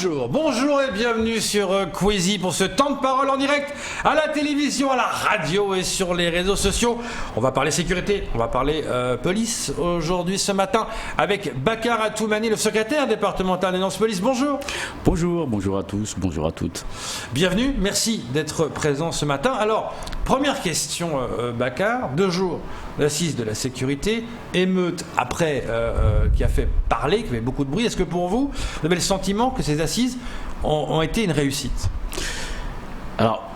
Bonjour et bienvenue sur Quizy pour ce temps de parole en direct à la télévision, à la radio et sur les réseaux sociaux. On va parler sécurité, on va parler police aujourd'hui ce matin avec Bakar Atoumani, le secrétaire départemental des Nance Police. Bonjour. Bonjour à tous, bonjour à toutes. Bienvenue, merci d'être présent ce matin. Alors, première question Bakar, 2 jours d'assises de la sécurité, émeute après qui a fait parler, qui avait beaucoup de bruit. Est-ce que pour vous, vous avez le sentiment que ces assises ont été une réussite? Alors,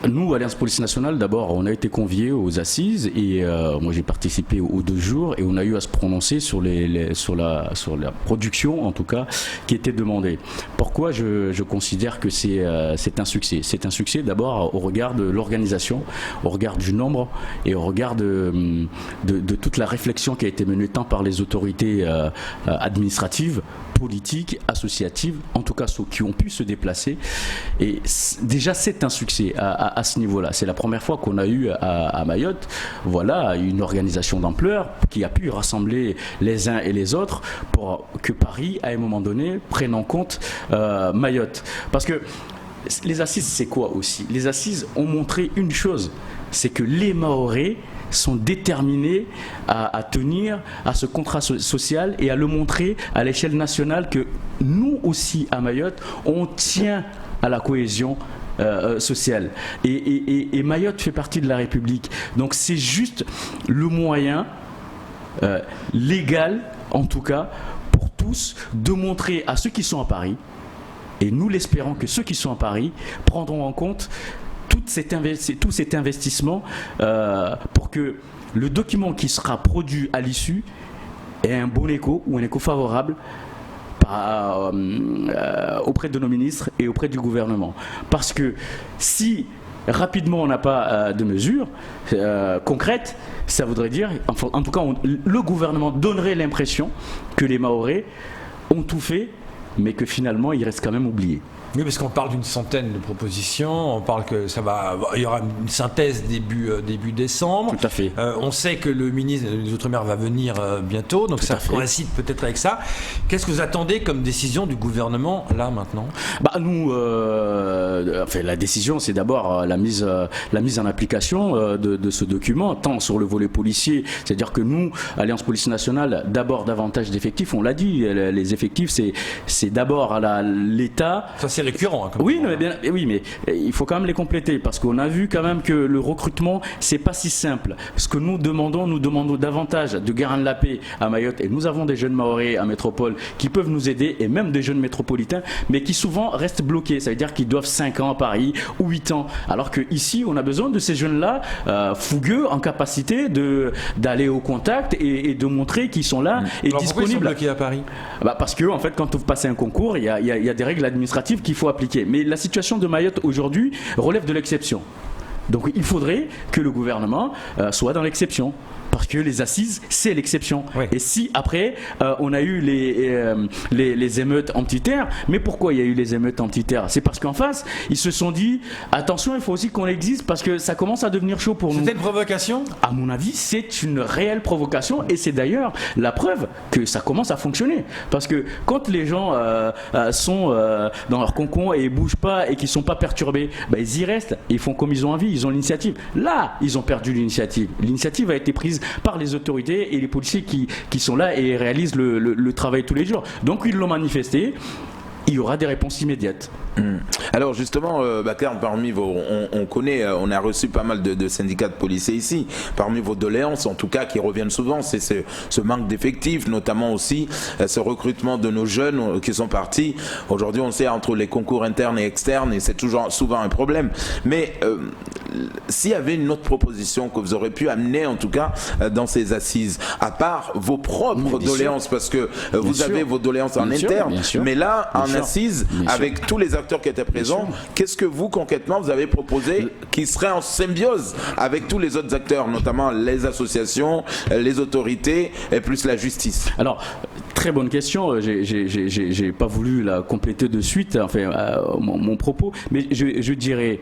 nous, Alliance Police Nationale, d'abord, on a été conviés aux assises et moi j'ai participé aux 2 jours et on a eu à se prononcer sur la production, en tout cas, qui était demandée. Pourquoi je considère que c'est un succès? C'est un succès d'abord au regard de l'organisation, au regard du nombre et au regard de toute la réflexion qui a été menée tant par les autorités administratives, politiques, associatives, en tout cas ceux qui ont pu se déplacer. Et déjà, c'est un succès à ce niveau-là. C'est la première fois qu'on a eu à Mayotte, voilà, une organisation d'ampleur qui a pu rassembler les uns et les autres pour que Paris, à un moment donné, prenne en compte Mayotte. Parce que les assises, c'est quoi aussi? Les assises ont montré une chose, c'est que les Mahorais sont déterminés à tenir à ce contrat social et à le montrer à l'échelle nationale que nous aussi à Mayotte, on tient à la cohésion sociale. Et Mayotte fait partie de la République. Donc c'est juste le moyen légal, en tout cas, pour tous, de montrer à ceux qui sont à Paris, et nous l'espérons que ceux qui sont à Paris prendront en compte tout cet investissement pour que le document qui sera produit à l'issue ait un bon écho ou un écho favorable auprès de nos ministres et auprès du gouvernement. Parce que si rapidement on n'a pas de mesures concrètes, ça voudrait dire, en tout cas le gouvernement donnerait l'impression que les Mahorais ont tout fait, mais que finalement ils restent quand même oubliés. Oui, parce qu'on parle d'une centaine de propositions, on parle que il y aura une synthèse début décembre. Tout à fait. On sait que le ministre des Outre-mer va venir bientôt, donc ça coïncide peut-être avec ça. Qu'est-ce que vous attendez comme décision du gouvernement là maintenant? Nous, la décision, c'est d'abord la mise en application de ce document, tant sur le volet policier, c'est-à-dire que nous, Alliance Police Nationale, d'abord davantage d'effectifs. On l'a dit, les effectifs, c'est d'abord à l'État. C'est récurrent. Hein, oui, mais il faut quand même les compléter parce qu'on a vu quand même que le recrutement, c'est pas si simple. Ce que nous demandons davantage de garants de la paix à Mayotte, et nous avons des jeunes Mahorais à métropole qui peuvent nous aider, et même des jeunes métropolitains, mais qui souvent restent bloqués. Ça veut dire qu'ils doivent 5 ans à Paris ou 8 ans. Alors qu'ici, on a besoin de ces jeunes-là fougueux, en capacité d'aller au contact et de montrer qu'ils sont là et alors disponibles. Pourquoi ils sont bloqués à Paris? Parce que en fait, quand vous passez un concours, il y a des règles administratives qu'il faut appliquer. Mais la situation de Mayotte aujourd'hui relève de l'exception. Donc il faudrait que le gouvernement soit dans l'exception. Parce que les assises, c'est l'exception. Oui. Et si après, on a eu les émeutes anti-terre, mais pourquoi il y a eu les émeutes anti-terre? C'est parce qu'en face, ils se sont dit, attention, il faut aussi qu'on existe parce que ça commence à devenir chaud pour nous. C'était une provocation? À mon avis, c'est une réelle provocation et c'est d'ailleurs la preuve que ça commence à fonctionner. Parce que quand les gens sont dans leur cocon et ils bougent pas et qu'ils sont pas perturbés, ils y restent, ils font comme ils ont envie, ils ont l'initiative. Là, ils ont perdu l'initiative. L'initiative a été prise par les autorités et les policiers qui sont là et réalisent le travail tous les jours. Donc ils l'ont manifesté. Il y aura des réponses immédiates. Alors justement, Bakar, parmi on a reçu pas mal de syndicats de policiers ici. Parmi vos doléances, en tout cas, qui reviennent souvent, c'est ce manque d'effectifs, notamment aussi ce recrutement de nos jeunes qui sont partis. Aujourd'hui, on sait entre les concours internes et externes, et c'est toujours souvent un problème. Mais s'il y avait une autre proposition que vous aurez pu amener, en tout cas, dans ces assises, à part vos propres doléances, parce que vous avez vos doléances en interne, mais là, en assises, avec tous les acteurs qui étaient présents, qu'est-ce que vous, concrètement, vous avez proposé qui serait en symbiose avec tous les autres acteurs, notamment les associations, les autorités et plus la justice? Alors, très bonne question. J'ai pas voulu la compléter de suite, mon propos, mais je dirais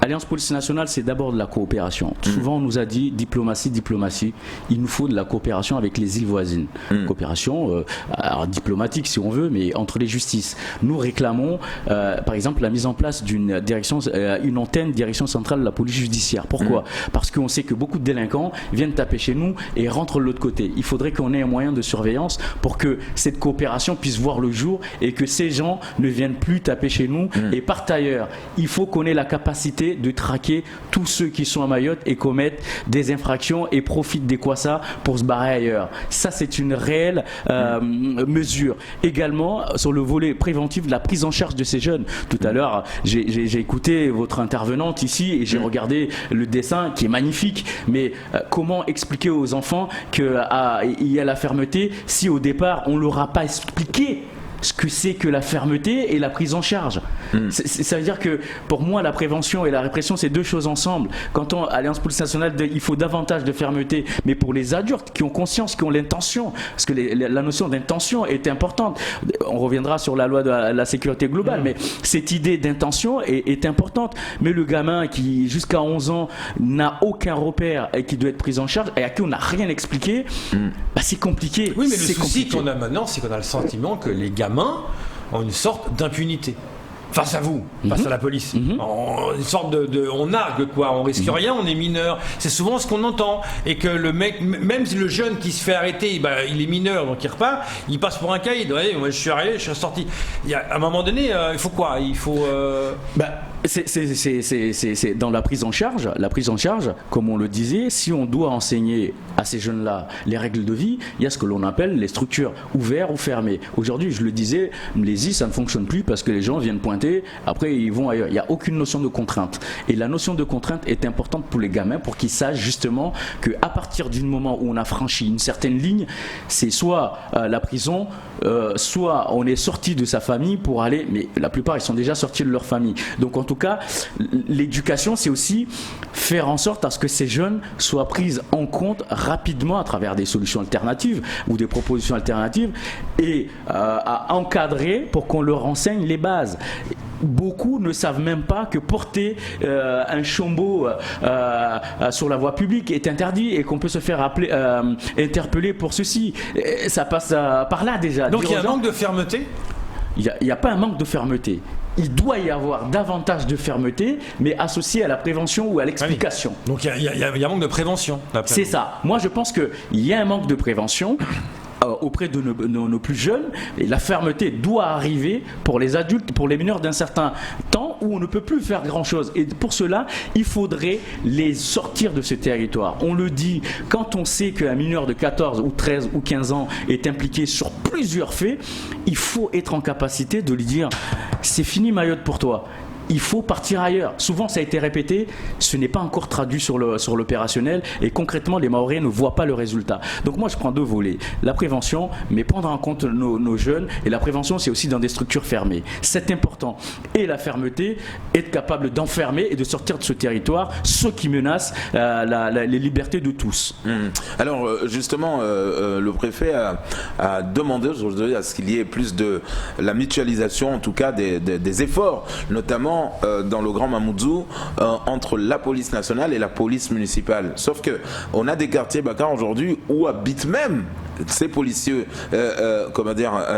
Alliance Police Nationale, c'est d'abord de la coopération. Souvent, on nous a dit diplomatie, diplomatie. Il nous faut de la coopération avec les îles voisines. Coopération alors, diplomatique, si on veut, mais entre les justices. Nous réclamons, par exemple, la mise en place d'une direction, une antenne direction centrale de la police judiciaire. Pourquoi ? Parce qu'on sait que beaucoup de délinquants viennent taper chez nous et rentrent de l'autre côté. Il faudrait qu'on ait un moyen de surveillance pour que cette coopération puisse voir le jour et que ces gens ne viennent plus taper chez nous et partent ailleurs. Il faut qu'on ait la capacité de traquer tous ceux qui sont à Mayotte et commettent des infractions et profitent des Kwassa pour se barrer ailleurs. Ça, c'est une réelle mesure. Également, sur le volet préventif de la prise en charge de ces jeunes. Tout à l'heure, j'ai écouté votre intervenante ici et j'ai regardé le dessin qui est magnifique. Mais comment expliquer aux enfants qu'il y a la fermeté si au départ, on ne leur a pas expliqué ce que c'est que la fermeté et la prise en charge. Ça veut dire que pour moi la prévention et la répression c'est deux choses ensemble. Quand on Alliance Police Nationale il faut davantage de fermeté, mais pour les adultes qui ont conscience, qui ont l'intention, parce que la notion d'intention est importante. On reviendra sur la loi de la sécurité globale, mais cette idée d'intention est importante. Mais le gamin qui jusqu'à 11 ans n'a aucun repère et qui doit être pris en charge et à qui on n'a rien expliqué, c'est compliqué. Oui, mais le souci qu'on a maintenant, c'est qu'on a le sentiment que les gamins ont une sorte d'impunité face à vous, face à la police. Une sorte on nargue quoi, on risque rien, on est mineur. C'est souvent ce qu'on entend. Et que le mec, même le jeune qui se fait arrêter, il est mineur, donc il repart, il passe pour un caïd. Ouais, moi je suis arrivé, je suis sorti. À un moment donné, il faut quoi ? Il faut... C'est dans la prise en charge, comme on le disait, si on doit enseigner à ces jeunes-là les règles de vie, il y a ce que l'on appelle les structures ouvertes ou fermées. Aujourd'hui, je le disais, Mlésie, ça ne fonctionne plus parce que les gens viennent pointer, après ils vont ailleurs. Il n'y a aucune notion de contrainte. Et la notion de contrainte est importante pour les gamins pour qu'ils sachent justement qu'à partir du moment où on a franchi une certaine ligne, c'est soit la prison, soit on est sorti de sa famille pour aller, mais la plupart ils sont déjà sortis de leur famille. Donc en tout cas, l'éducation, c'est aussi faire en sorte à ce que ces jeunes soient pris en compte rapidement à travers des solutions alternatives ou des propositions alternatives et à encadrer pour qu'on leur enseigne les bases. Beaucoup ne savent même pas que porter un chombo sur la voie publique est interdit et qu'on peut se faire interpeller pour ceci. Et ça passe par là déjà. Donc il y a un manque de fermeté ? Il n'y a pas un manque de fermeté. Il doit y avoir davantage de fermeté, mais associé à la prévention ou à l'explication. Oui. Donc il y a un manque de prévention. C'est ça. Moi, je pense qu'il y a un manque de prévention auprès de nos plus jeunes, et la fermeté doit arriver pour les adultes, pour les mineurs d'un certain temps où on ne peut plus faire grand chose, et pour cela il faudrait les sortir de ce territoire. On le dit, quand on sait qu'un mineur de 14 ou 13 ou 15 ans est impliqué sur plusieurs faits, il faut être en capacité de lui dire c'est fini Mayotte pour toi. Il faut partir ailleurs. Souvent, ça a été répété, ce n'est pas encore traduit sur l'opérationnel et concrètement, les Mahorais ne voient pas le résultat. Donc moi, je prends deux volets. La prévention, mais prendre en compte nos jeunes. Et la prévention, c'est aussi dans des structures fermées. C'est important. Et la fermeté, être capable d'enfermer et de sortir de ce territoire ceux qui menacent les libertés de tous. Alors, justement, le préfet a demandé aujourd'hui à ce qu'il y ait plus de la mutualisation, en tout cas des efforts, notamment dans le Grand Mamoudzou, entre la police nationale et la police municipale. Sauf que on a des quartiers, Bakar, aujourd'hui où habitent même ces policiers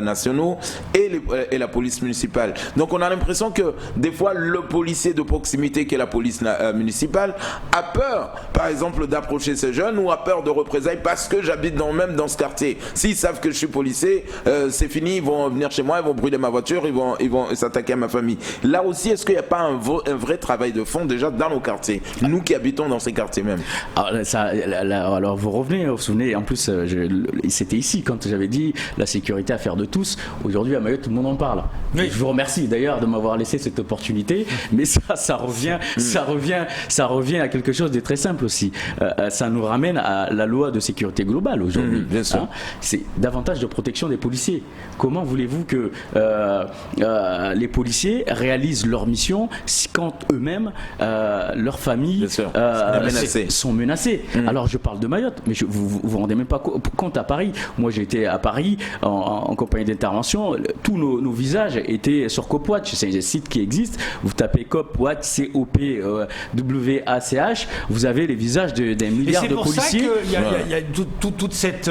nationaux et la police municipale. Donc on a l'impression que des fois le policier de proximité qui est la police municipale a peur, par exemple, d'approcher ces jeunes ou a peur de représailles parce que j'habite même dans ce quartier. S'ils savent que je suis policier, c'est fini, ils vont venir chez moi, ils vont brûler ma voiture, ils vont s'attaquer à ma famille. Là aussi, est-ce qu'il n'y a pas un vrai travail de fond déjà dans nos quartiers, nous qui habitons dans ces quartiers même? Alors vous revenez, vous vous souvenez, en plus c'était ici quand j'avais dit la sécurité affaire de tous. Aujourd'hui à Mayotte tout le monde en parle. Oui. Je vous remercie d'ailleurs de m'avoir laissé cette opportunité, mais ça revient à quelque chose de très simple aussi. Ça nous ramène à la loi de sécurité globale aujourd'hui. Bien sûr. C'est davantage de protection des policiers. Comment voulez-vous que les policiers réalisent leur mission quand eux-mêmes, leurs familles sont menacées? Alors je parle de Mayotte, mais vous vous rendez même pas compte à Paris. Paris. Moi, j'étais à Paris en compagnie d'intervention. Tous nos visages étaient sur CopWatch. C'est un site qui existe. Vous tapez CopWatch, COPWACH, vous avez les visages d'un milliard de policiers. Et c'est pour ça qu'il y a toute cette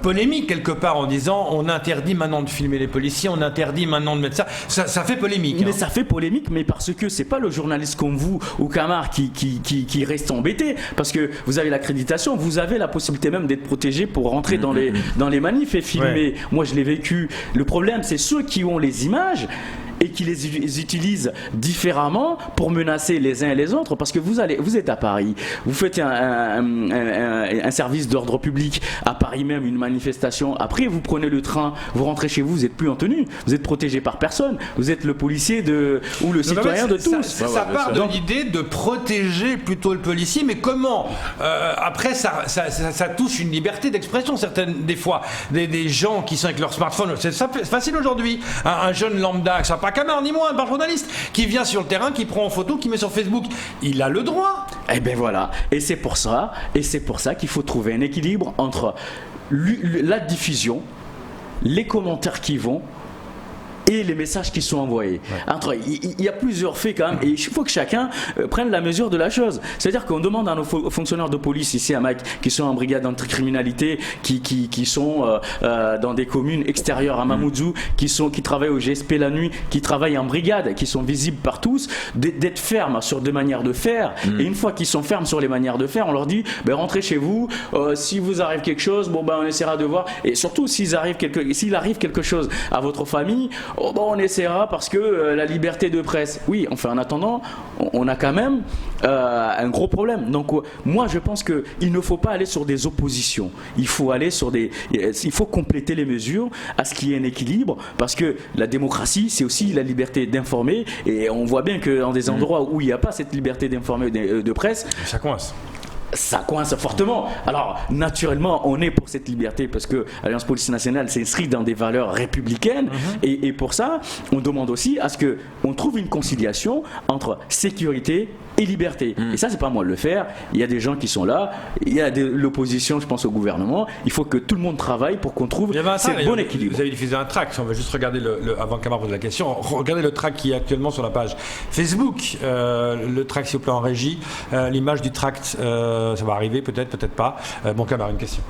polémique quelque part en disant on interdit maintenant de filmer les policiers, on interdit maintenant de mettre ça. Ça fait polémique. Mais ça fait polémique, mais parce que c'est pas le journaliste comme vous ou Camar qui reste embêté, parce que vous avez l'accréditation, vous avez la possibilité même d'être protégé pour rentrer dans les manifs et filmer. Ouais. Moi, je l'ai vécu. Le problème, c'est ceux qui ont les images et qui les utilisent différemment pour menacer les uns et les autres, parce que vous êtes à Paris, vous faites un service d'ordre public à Paris même, une manifestation, après vous prenez le train, vous rentrez chez vous, vous n'êtes plus en tenue, vous êtes protégé par personne, vous êtes le policier ou le citoyen de tous. Ça part de l'idée de protéger plutôt le policier, mais comment après ça touche une liberté d'expression certaines des fois, des gens qui sont avec leur smartphone, c'est facile aujourd'hui, un jeune lambda, ça pas Camar ni moi, un journaliste qui vient sur le terrain, qui prend en photo, qui met sur Facebook, il a le droit. Eh bien voilà, et c'est pour ça qu'il faut trouver un équilibre entre la diffusion, les commentaires qui vont et les messages qui sont envoyés. Ouais. Il y a plusieurs faits quand même, et il faut que chacun prenne la mesure de la chose. C'est-à-dire qu'on demande à nos fonctionnaires de police ici à Mac, qui sont en brigade d'anticriminalité, qui sont dans des communes extérieures à Mamoudzou, qui travaillent au GSP la nuit, qui travaillent en brigade, qui sont visibles par tous, d'être fermes sur des manières de faire. Et une fois qu'ils sont fermes sur les manières de faire, on leur dit rentrez chez vous, si vous arrive quelque chose, on essaiera de voir. Et surtout s'il arrive quelque chose à votre famille, on essaiera parce que la liberté de presse. Oui, enfin en attendant, on a quand même un gros problème. Donc moi je pense qu'il ne faut pas aller sur des oppositions. Il faut compléter les mesures à ce qu'il y ait un équilibre, parce que la démocratie c'est aussi la liberté d'informer, et on voit bien que dans des endroits où il n'y a pas cette liberté d'informer de presse, ça coince. Ça coince fortement. Alors, naturellement, on est pour cette liberté parce que l'Alliance Police Nationale s'inscrit dans des valeurs républicaines. Et pour ça, on demande aussi à ce qu'on trouve une conciliation entre sécurité et liberté. Et ça, c'est pas moi de le faire. Il y a des gens qui sont là. Il y a l'opposition, je pense, au gouvernement. Il faut que tout le monde travaille pour qu'on trouve ce bon équilibre. Vous avez diffusé un tract. On va juste regarder avant que Camar pose la question. Regardez le tract qui est actuellement sur la page Facebook. Le tract, s'il vous plaît, en régie. L'image du tract. Ça va arriver, peut-être pas. Camar, une question.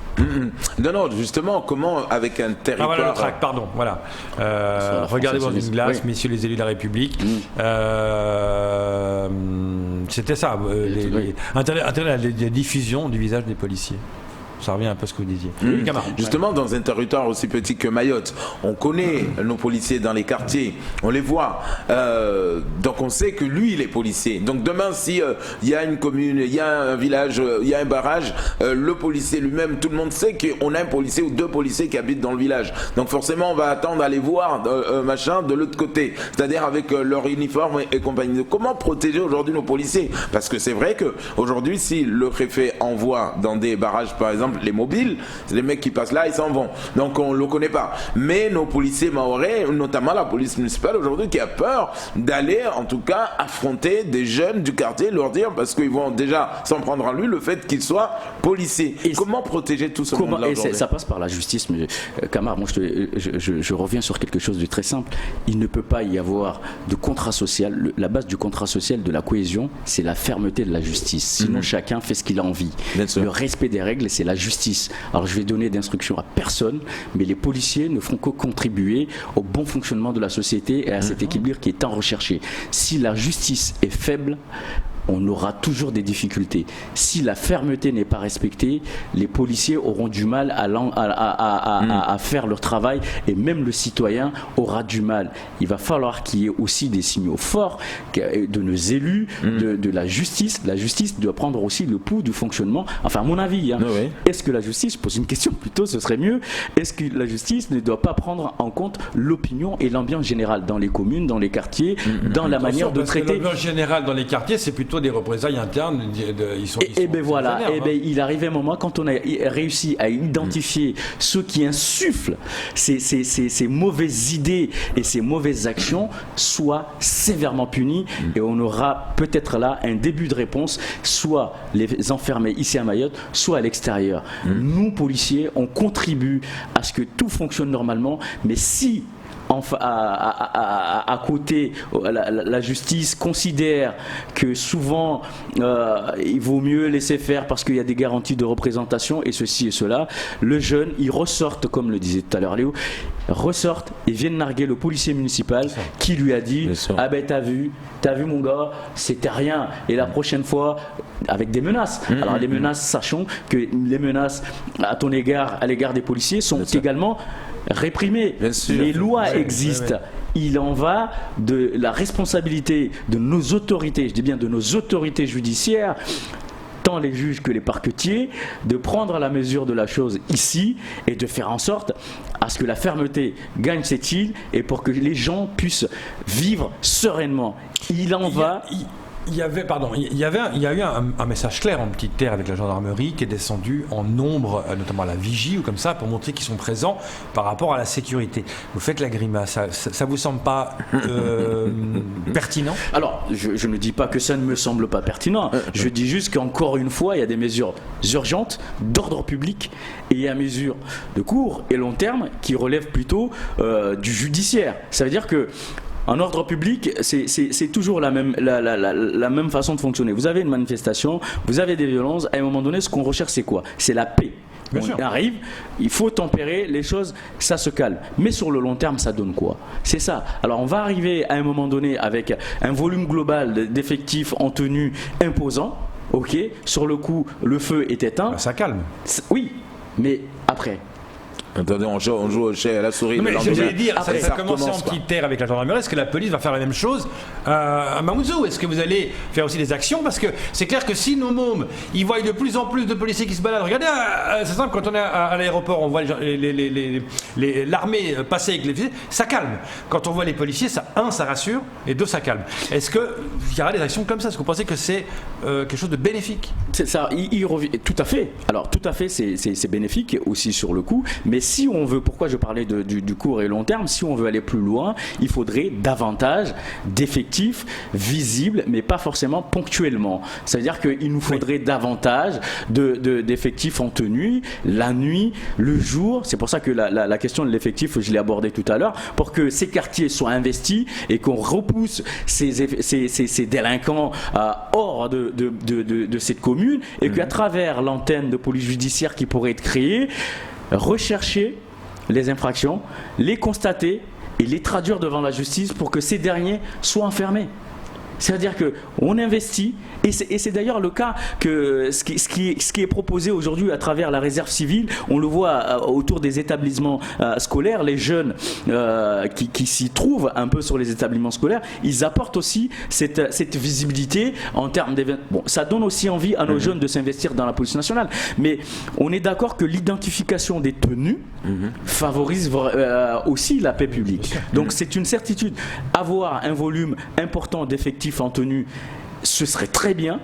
Non, justement, comment avec un territoire... voilà le tract, pardon. Voilà. Regardez dans une glace, messieurs les élus de la République. C'était ça, la diffusion du visage des policiers. Ça revient un peu à ce que vous disiez. Justement, dans un territoire aussi petit que Mayotte, on connaît nos policiers dans les quartiers, on les voit. Donc on sait que lui, il est policier. Donc demain, si il y a une commune, il y a un village, il y a un barrage, le policier lui-même, tout le monde sait qu'on a un policier ou deux policiers qui habitent dans le village. Donc forcément, on va attendre à les voir de l'autre côté, c'est-à-dire avec leur uniforme et compagnie. Comment protéger aujourd'hui nos policiers? Parce que c'est vrai qu'aujourd'hui, si le préfet envoie dans des barrages, par exemple, les mobiles, c'est les mecs qui passent là, ils s'en vont. Donc on ne le connaît pas. Mais nos policiers mahorais, notamment la police municipale aujourd'hui, qui a peur d'aller en tout cas affronter des jeunes du quartier, leur dire, parce qu'ils vont déjà s'en prendre en lui, le fait qu'ils soient policiers. Et comment protéger tout ce monde-là aujourd'hui? Ça passe par la justice. Mais Camar, moi je reviens sur quelque chose de très simple. Il ne peut pas y avoir de contrat social. La base du contrat social, de la cohésion, c'est la fermeté de la justice. Sinon chacun fait ce qu'il a envie. Le respect des règles, c'est la justice. Alors je vais donner d'instructions à personne, mais les policiers ne feront que contribuer au bon fonctionnement de la société et à cet équilibre qui est tant recherché. Si la justice est faible, on aura toujours des difficultés. Si la fermeté n'est pas respectée, les policiers auront du mal à faire leur travail, et même le citoyen aura du mal. Il va falloir qu'il y ait aussi des signaux forts de nos élus, de la justice. La justice doit prendre aussi le pouls du fonctionnement. Enfin, à mon avis, est-ce que la justice, je pose une question plutôt, ce serait mieux, est-ce que la justice ne doit pas prendre en compte l'opinion et l'ambiance générale dans les communes, dans les quartiers, dans la manière de traiter? L'ambiance générale dans les quartiers, c'est plutôt plutôt des représailles internes. Ils sont ben voilà, vénères, et ben il arrive un moment quand on a réussi à identifier ceux qui insufflent ces mauvaises idées et ces mauvaises actions soient sévèrement punis, et on aura peut-être là un début de réponse, soit les enfermer ici à Mayotte, soit à l'extérieur. Nous, policiers, on contribue à ce que tout fonctionne normalement, mais si à côté, la justice considère que souvent il vaut mieux laisser faire parce qu'il y a des garanties de représentation et ceci et cela, le jeune, il ressortent, comme le disait tout à l'heure Léo, ressortent et viennent narguer le policier municipal qui lui a dit ah ben t'as vu mon gars, c'était rien, et la prochaine fois, avec des menaces. Alors les menaces, sachons que les menaces à ton égard, à l'égard des policiers sont également réprimées. Les lois existent. Il en va de la responsabilité de nos autorités, je dis bien de nos autorités judiciaires, tant les juges que les parquetiers, de prendre la mesure de la chose ici et de faire en sorte à ce que la fermeté gagne cette île et pour que les gens puissent vivre sereinement. Il en va... Il y a eu un message clair en Petite Terre avec la gendarmerie qui est descendu en nombre, notamment à la vigie ou comme ça, pour montrer qu'ils sont présents par rapport à la sécurité. Vous faites la grimace, ça vous semble pas pertinent ? Alors, je ne dis pas que ça ne me semble pas pertinent. Je dis juste qu'encore une fois, il y a des mesures urgentes d'ordre public et il y a des mesures de court et long terme qui relèvent plutôt du judiciaire. Ça veut dire que en ordre public, c'est toujours la même façon de fonctionner. Vous avez une manifestation, vous avez des violences, à un moment donné, ce qu'on recherche, c'est quoi ? C'est la paix. On arrive, il faut tempérer les choses, ça se calme. Mais sur le long terme, ça donne quoi ? C'est ça. Alors on va arriver à un moment donné avec un volume global d'effectifs en tenue imposant. Ok, sur le coup, le feu est éteint. Ça calme. Oui, mais après... Attendez, on joue au chat à la souris. Non, mais j'allais dire, après, ça commence en Petite Terre avec la gendarmerie. Est-ce que la police va faire la même chose à Mamoudzou ? Est-ce que vous allez faire aussi des actions ? Parce que c'est clair que si nos mômes, ils voient de plus en plus de policiers qui se baladent. Regardez, c'est simple, quand on est à l'aéroport, on voit l'armée passer avec les fusils, ça calme. Quand on voit les policiers, ça rassure, et deux, ça calme. Est-ce qu'il y aura des actions comme ça ? Est-ce que vous pensez que c'est quelque chose de bénéfique ? C'est ça, il revient, tout à fait. Alors tout à fait, c'est bénéfique aussi sur le coup, mais si on veut, pourquoi je parlais du court et long terme, si on veut aller plus loin, il faudrait davantage d'effectifs visibles, mais pas forcément ponctuellement. C'est-à-dire qu'il nous faudrait davantage d'effectifs en tenue, la nuit, le jour. C'est pour ça que la question de l'effectif, je l'ai abordé tout à l'heure, pour que ces quartiers soient investis et qu'on repousse ces délinquants hors de cette commune, et qu'à travers l'antenne de police judiciaire qui pourrait être créée, rechercher les infractions, les constater et les traduire devant la justice pour que ces derniers soient enfermés. C'est-à-dire qu'on investit, et c'est d'ailleurs le cas que ce qui est proposé aujourd'hui à travers la réserve civile, on le voit autour des établissements scolaires, les jeunes qui s'y trouvent un peu sur les établissements scolaires, ils apportent aussi cette visibilité en termes d'événements. Bon, ça donne aussi envie à nos jeunes de s'investir dans la police nationale, mais on est d'accord que l'identification des tenues favorise aussi la paix publique. Donc c'est une certitude. Avoir un volume important d'effectifs en tenue, ce serait très bien,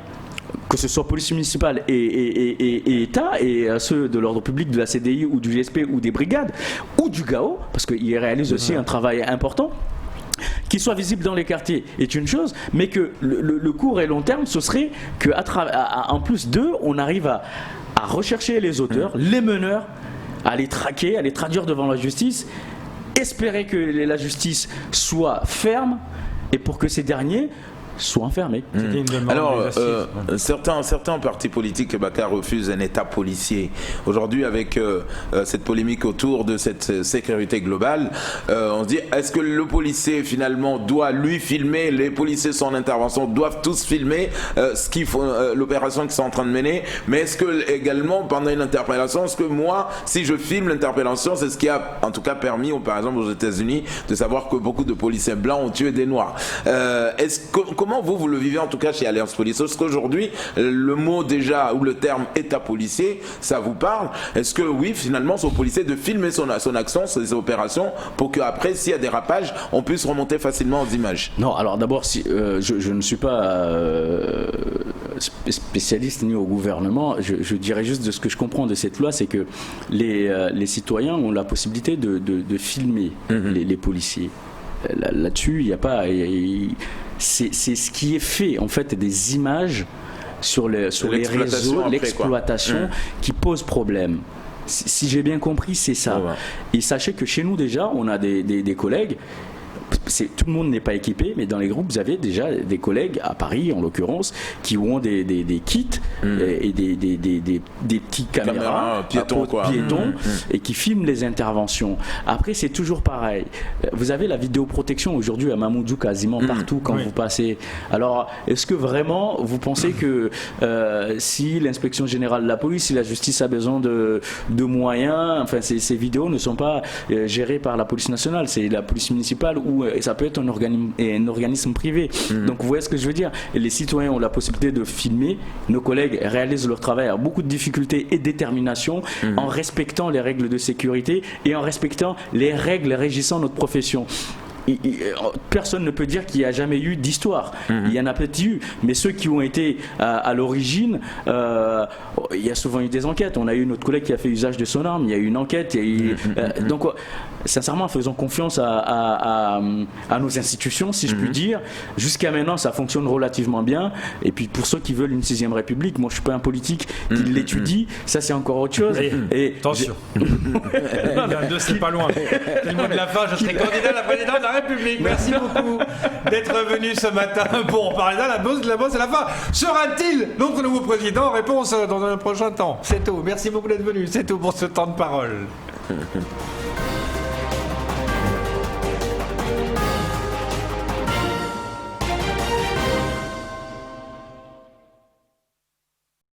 que ce soit police municipale et État, et ceux de l'ordre public, de la CDI ou du GSP ou des brigades ou du GAO, parce qu'ils réalisent aussi un travail important. Qu'ils soient visibles dans les quartiers est une chose, mais que le court et long terme, ce serait qu'en plus d'eux, on arrive à rechercher les auteurs, les meneurs, à les traquer, à les traduire devant la justice, espérer que la justice soit ferme et pour que ces derniers soient enfermés. Alors, certains partis politiques, Bakar, refusent un État policier. Aujourd'hui, avec cette polémique autour de cette sécurité globale, on se dit, est-ce que le policier, finalement, doit lui filmer, les policiers sont en intervention, doivent tous filmer l'opération qu'ils sont en train de mener, mais est-ce que, également, pendant une interpellation, est-ce que moi, si je filme l'interpellation, c'est ce qui a, en tout cas, permis, par exemple, aux États-Unis, de savoir que beaucoup de policiers blancs ont tué des Noirs. comment vous le vivez en tout cas chez Alliance Police? Est-ce qu'aujourd'hui, le mot déjà ou le terme état policier, ça vous parle? Est-ce que oui, finalement, c'est au policier de filmer son action, ses opérations, pour qu'après, s'il y a des rapages, on puisse remonter facilement aux images? Non, alors d'abord, je ne suis pas spécialiste ni au gouvernement. Je dirais juste de ce que je comprends de cette loi, c'est que les citoyens ont la possibilité de filmer les policiers. Là-dessus, il n'y a pas... C'est ce qui est fait, en fait, des images sur les réseaux, l'exploitation qui pose problème. Si j'ai bien compris, c'est ça. Ouais. Et sachez que chez nous, déjà, on a des collègues. Tout le monde n'est pas équipé, mais dans les groupes, vous avez déjà des collègues, à Paris en l'occurrence, qui ont des kits et des petites caméras piétons, et qui filment les interventions. Après, c'est toujours pareil. Vous avez la vidéoprotection aujourd'hui à Mamoudzou quasiment partout quand vous passez. Alors, est-ce que vraiment vous pensez que si l'inspection générale de la police, si la justice a besoin de moyens, enfin, ces vidéos ne sont pas gérées par la police nationale, c'est la police municipale ou ça peut être un organisme privé. Donc vous voyez ce que je veux dire. Et les citoyens ont la possibilité de filmer. Nos collègues réalisent leur travail avec beaucoup de difficultés et détermination en respectant les règles de sécurité et en respectant les règles régissant notre profession. Personne ne peut dire qu'il n'y a jamais eu d'histoire. Il y en a peut-être eu, mais ceux qui ont été à l'origine, il y a souvent eu des enquêtes. On a eu notre collègue qui a fait usage de son arme, il y a eu une enquête. Donc, sincèrement, faisons confiance à nos institutions, si je puis dire. Jusqu'à maintenant, ça fonctionne relativement bien. Et puis, pour ceux qui veulent une 6e République, moi, je ne suis pas un politique qui l'étudie. Ça, c'est encore autre chose. Attention. 22, c'est pas loin. C'est le mot de la fin. Je serai candidat à la présidence de la République. Merci beaucoup d'être venu ce matin pour en parler. La bosse, c'est la fin. Sera-t-il notre nouveau président? Réponse dans un prochain temps. C'est tout. Merci beaucoup d'être venu. C'est tout pour ce temps de parole.